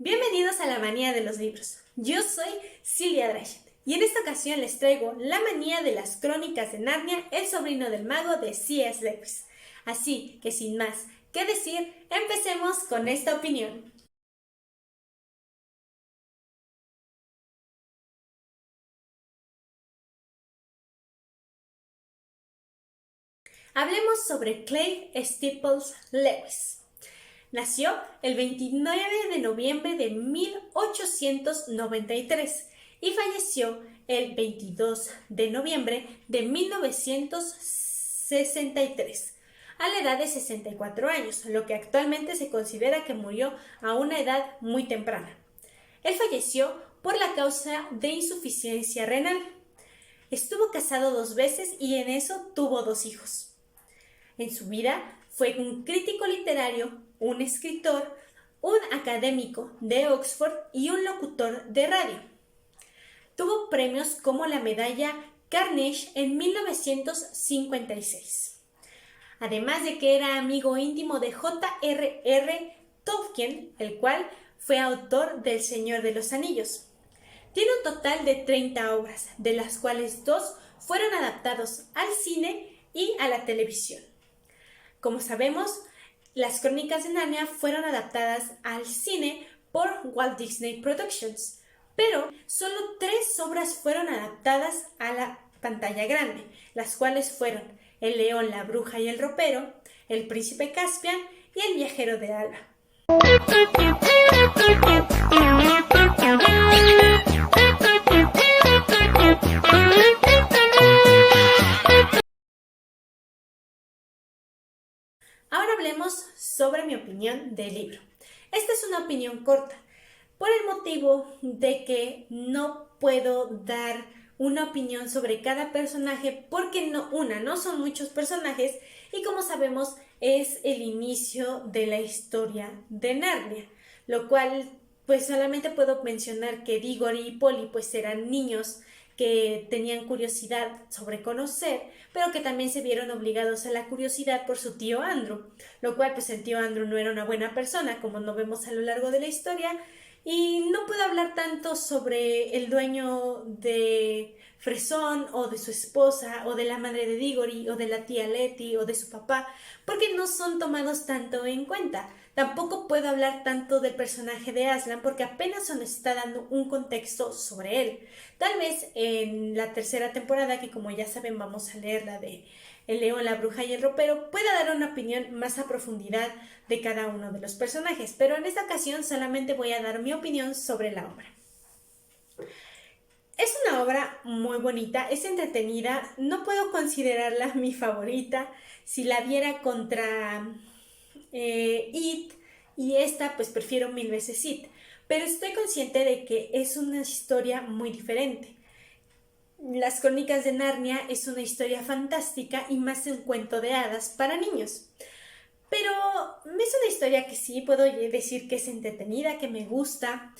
Bienvenidos a la Manía de los Libros. Yo soy Silvia Drachet y en esta ocasión les traigo La Manía de las Crónicas de Narnia, el sobrino del mago de C.S. Lewis. Así que sin más que decir, empecemos con esta opinión. Hablemos sobre Clive Staples Lewis. Nació el 29 de noviembre de 1893 y falleció el 22 de noviembre de 1963, a la edad de 64 años, lo que actualmente se considera que murió a una edad muy temprana. Él falleció por la causa de insuficiencia renal. Estuvo casado 2 veces y en eso tuvo 2 hijos. En su vida fue un crítico literario, un escritor, un académico de Oxford y un locutor de radio. Tuvo premios como la medalla Carnegie en 1956. Además de que era amigo íntimo de J.R.R. Tolkien, el cual fue autor del Señor de los Anillos. Tiene un total de 30 obras, de las cuales 2 fueron adaptados al cine y a la televisión. Como sabemos, las Crónicas de Narnia fueron adaptadas al cine por Walt Disney Productions, pero solo 3 obras fueron adaptadas a la pantalla grande, las cuales fueron El león, la bruja y el ropero, El príncipe Caspian y El viajero de Alba. Ahora hablemos sobre mi opinión del libro. Esta es una opinión corta, por el motivo de que no puedo dar una opinión sobre cada personaje porque no son muchos personajes y como sabemos es el inicio de la historia de Narnia, lo cual pues solamente puedo mencionar que Diggory y Polly pues eran niños que tenían curiosidad sobre conocer, pero que también se vieron obligados a la curiosidad por su tío Andrew, lo cual pues el tío Andrew no era una buena persona, como no vemos a lo largo de la historia, y no puedo hablar tanto sobre el dueño de Fresón o de su esposa o de la madre de Diggory o de la tía Letty o de su papá, porque no son tomados tanto en cuenta. Tampoco puedo hablar tanto del personaje de Aslan porque apenas se nos está dando un contexto sobre él. Tal vez en la tercera temporada, que como ya saben vamos a leer la de El león, la bruja y el ropero, pueda dar una opinión más a profundidad de cada uno de los personajes, pero en esta ocasión solamente voy a dar mi opinión sobre la obra. Es una obra muy bonita, es entretenida, no puedo considerarla mi favorita. Si la viera contra It y esta, pues prefiero 1000 veces It, pero estoy consciente de que es una historia muy diferente. Las Crónicas de Narnia es una historia fantástica y más un cuento de hadas para niños. Pero es una historia que sí puedo decir que es entretenida, que me gusta.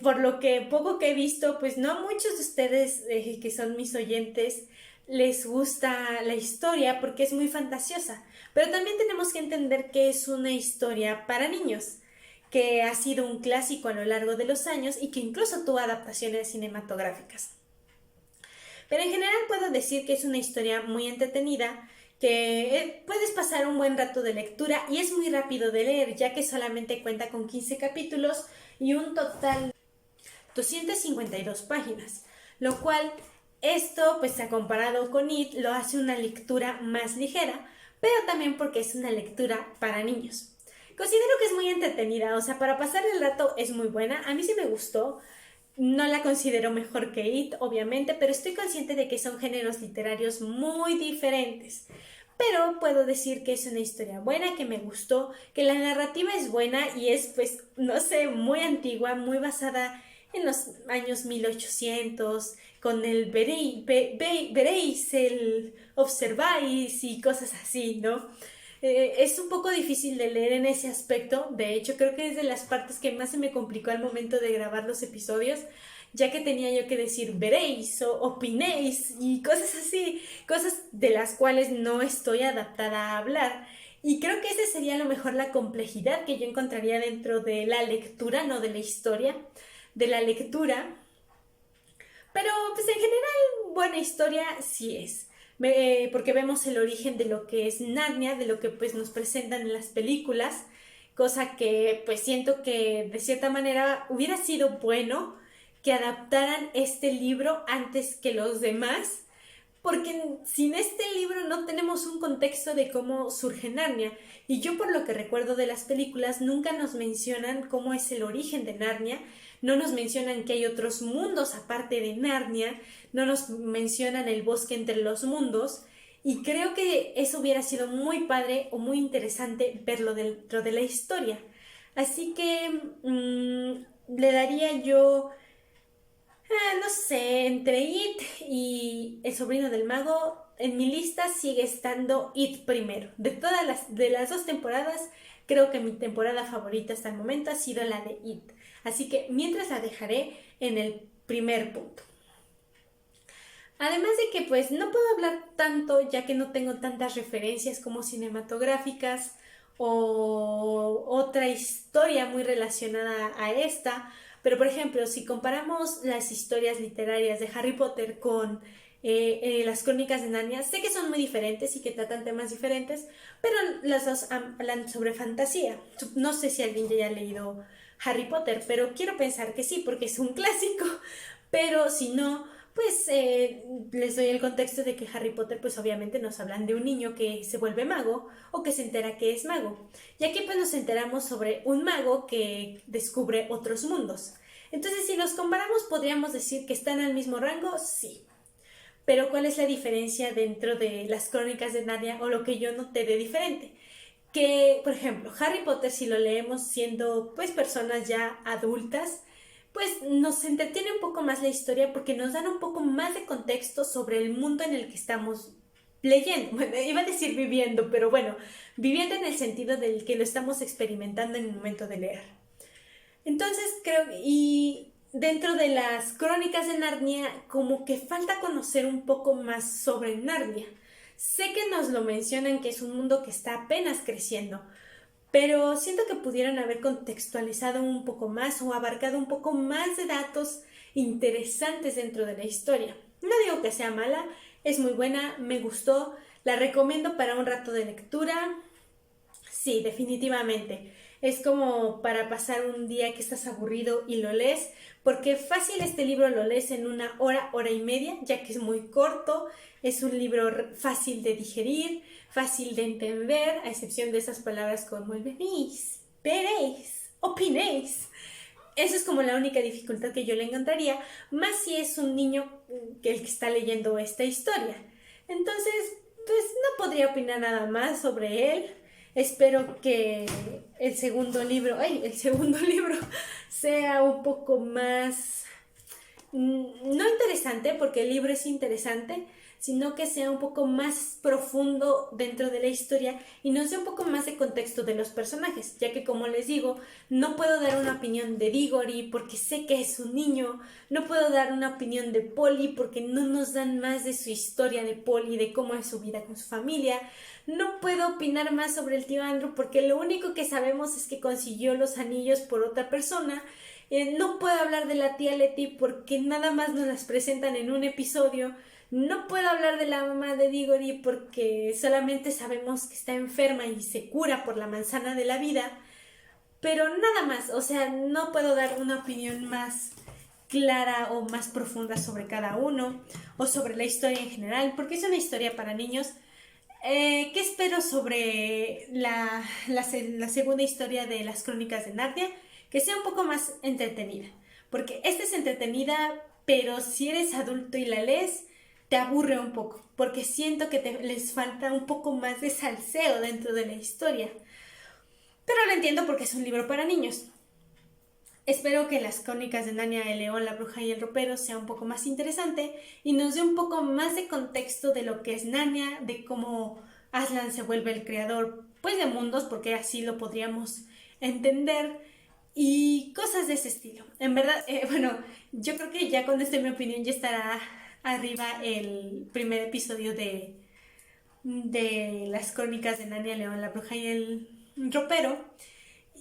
Por lo que poco que he visto, pues no a muchos de ustedes que son mis oyentes les gusta la historia porque es muy fantasiosa. Pero también tenemos que entender que es una historia para niños, que ha sido un clásico a lo largo de los años y que incluso tuvo adaptaciones cinematográficas. Pero en general puedo decir que es una historia muy entretenida, que puedes pasar un buen rato de lectura y es muy rápido de leer, ya que solamente cuenta con 15 capítulos y un total de 252 páginas, lo cual esto pues comparado con It lo hace una lectura más ligera, pero también porque es una lectura para niños. Considero que es muy entretenida, o sea, para pasar el rato es muy buena, a mí sí me gustó. No la considero mejor que It, obviamente, pero estoy consciente de que son géneros literarios muy diferentes. Pero puedo decir que es una historia buena, que me gustó, que la narrativa es buena y es, pues, no sé, muy antigua, muy basada en los años 1800, con el veréis, el observáis y cosas así, ¿no? Es un poco difícil de leer en ese aspecto. De hecho, creo que es de las partes que más se me complicó al momento de grabar los episodios, ya que tenía yo que decir veréis o opinéis y cosas así, cosas de las cuales no estoy adaptada a hablar. Y creo que ese sería a lo mejor la complejidad que yo encontraría dentro de la lectura, no de la historia, de la lectura. Pero pues en general buena historia sí es. Porque vemos el origen de lo que es Narnia, de lo que pues nos presentan en las películas, cosa que pues siento que de cierta manera hubiera sido bueno que adaptaran este libro antes que los demás, porque sin este libro no tenemos un contexto de cómo surge Narnia. Y yo por lo que recuerdo de las películas nunca nos mencionan cómo es el origen de Narnia, no nos mencionan que hay otros mundos aparte de Narnia, no nos mencionan el bosque entre los mundos. Y creo que eso hubiera sido muy padre o muy interesante verlo dentro de la historia. Así que le daría yo no sé, entre It y El sobrino del mago, en mi lista sigue estando It primero. De las dos temporadas, creo que mi temporada favorita hasta el momento ha sido la de It. Así que mientras la dejaré en el primer punto. Además de que pues no puedo hablar tanto ya que no tengo tantas referencias como cinematográficas o otra historia muy relacionada a esta, pero por ejemplo si comparamos las historias literarias de Harry Potter con las crónicas de Narnia, sé que son muy diferentes y que tratan temas diferentes, pero las dos hablan sobre fantasía. No sé si alguien ya haya leído Harry Potter, pero quiero pensar que sí porque es un clásico, pero si no pues les doy el contexto de que Harry Potter pues obviamente nos hablan de un niño que se vuelve mago o que se entera que es mago. Y aquí pues nos enteramos sobre un mago que descubre otros mundos. Entonces si los comparamos podríamos decir que están al mismo rango, sí. Pero ¿cuál es la diferencia dentro de las crónicas de Narnia o lo que yo noté de diferente? Que, por ejemplo, Harry Potter si lo leemos siendo pues personas ya adultas, pues nos entretiene un poco más la historia porque nos dan un poco más de contexto sobre el mundo en el que estamos leyendo. Bueno, iba a decir viviendo, pero bueno, viviendo en el sentido del que lo estamos experimentando en el momento de leer. Entonces creo, y dentro de las crónicas de Narnia, como que falta conocer un poco más sobre Narnia. Sé que nos lo mencionan que es un mundo que está apenas creciendo, pero siento que pudieran haber contextualizado un poco más o abarcado un poco más de datos interesantes dentro de la historia. No digo que sea mala, es muy buena, me gustó, la recomiendo para un rato de lectura. Sí, definitivamente. Es como para pasar un día que estás aburrido y lo lees, porque fácil este libro lo lees en una hora, hora y media, ya que es muy corto, es un libro fácil de digerir, fácil de entender, a excepción de esas palabras como el venís, veréis, opinéis. Eso es como la única dificultad que yo le encontraría, más si es un niño que el que está leyendo esta historia. Entonces, pues no podría opinar nada más sobre él. Espero que el segundo libro sea un poco más, no interesante, porque el libro es interesante, sino que sea un poco más profundo dentro de la historia y nos dé un poco más de contexto de los personajes, ya que como les digo, no puedo dar una opinión de Diggory porque sé que es un niño, no puedo dar una opinión de Polly porque no nos dan más de su historia de Polly, de cómo es su vida con su familia, no puedo opinar más sobre el tío Andrew porque lo único que sabemos es que consiguió los anillos por otra persona. No puedo hablar de la tía Letty porque nada más nos las presentan en un episodio. No puedo hablar de la mamá de Diggory porque solamente sabemos que está enferma y se cura por la manzana de la vida. Pero nada más, o sea, no puedo dar una opinión más clara o más profunda sobre cada uno o sobre la historia en general, porque es una historia para niños. ¿Qué espero sobre la segunda historia de las crónicas de Narnia? Que sea un poco más entretenida, porque esta es entretenida, pero si eres adulto y la lees, te aburre un poco, porque siento que les falta un poco más de salseo dentro de la historia. Pero lo entiendo porque es un libro para niños. Espero que las crónicas de Narnia, el león, la bruja y el ropero sea un poco más interesante y nos dé un poco más de contexto de lo que es Narnia, de cómo Aslan se vuelve el creador pues de mundos, porque así lo podríamos entender, y cosas de ese estilo. En verdad, bueno, yo creo que ya con esta mi opinión ya estará arriba el primer episodio de las crónicas de Narnia, León, la bruja y el ropero.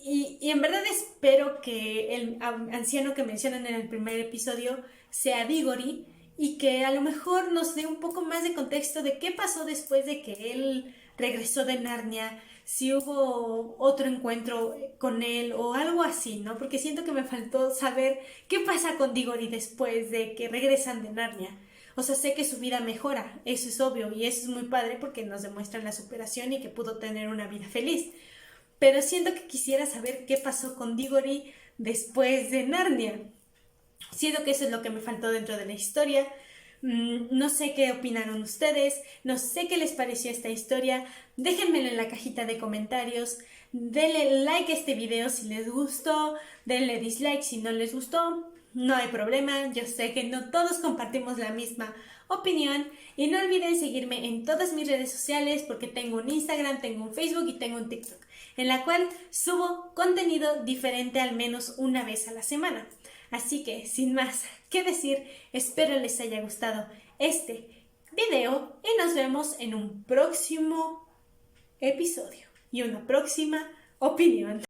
Y en verdad espero que el anciano que mencionan en el primer episodio sea Diggory y que a lo mejor nos dé un poco más de contexto de qué pasó después de que él regresó de Narnia, si hubo otro encuentro con él o algo así, ¿no? Porque siento que me faltó saber qué pasa con Diggory después de que regresan de Narnia. O sea, sé que su vida mejora, eso es obvio y eso es muy padre porque nos demuestran la superación y que pudo tener una vida feliz. Pero siento que quisiera saber qué pasó con Diggory después de Narnia. Siento que eso es lo que me faltó dentro de la historia. No sé qué opinaron ustedes, no sé qué les pareció esta historia. Déjenmelo en la cajita de comentarios. Denle like a este video si les gustó, denle dislike si no les gustó. No hay problema, yo sé que no todos compartimos la misma opinión y no olviden seguirme en todas mis redes sociales porque tengo un Instagram, tengo un Facebook y tengo un TikTok, en la cual subo contenido diferente al menos una vez a la semana. Así que, sin más que decir, espero les haya gustado este video y nos vemos en un próximo episodio y una próxima opinión.